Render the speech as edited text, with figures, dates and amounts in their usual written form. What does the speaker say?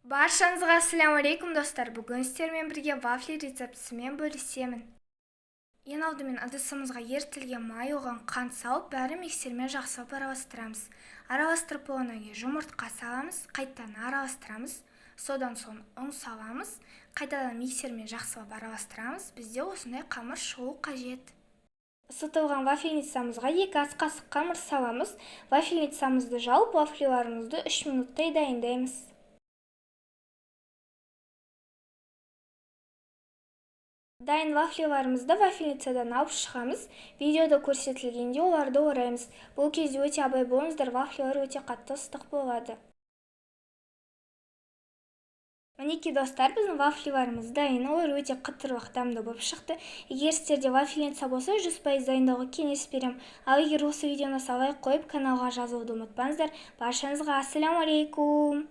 Баршаңызға ассалаумағалейкум достар. Бүгін сіздермен бірге вафли рецептісімен бөлісемін. Ең алдымен ыдысымызға ерітілген май, оған қант салып, бәрі миксермен жақсылап араластырамыз. Араластырып болғаннан кейін жұмыртқа саламыз, қайтадан араластырамыз. Содан соң ұн саламыз, қайтадан миксермен жақсылап араластырамыз. Бізде осындай қамыр шығу қажет. Ысытылған вафельницамызға 2 ас қасық қамыр саламыз. Вафельницамызды жауып, вафлиларымызды 3 минуттай дайындаймыз. Дайын вафлиларымызды вафельницадан алып шығамыз. Видеода көрсетілгенде оларды ораймыз. Бұл кезде өте абай болыңыздар, вафлилар өте қатты ыстық болады. Мінекей достар, біздің вафлиларымыз дайын, олар өте қытырлық дәмді болып шықты. Егер сіздерде вафельница болса, 100% дайындауға кеңес берем. Ал егер осы видеоны лайк қойып, каналға жазылуды ұмытпаңыздар. Баршаңызға ассалаумағалейкум.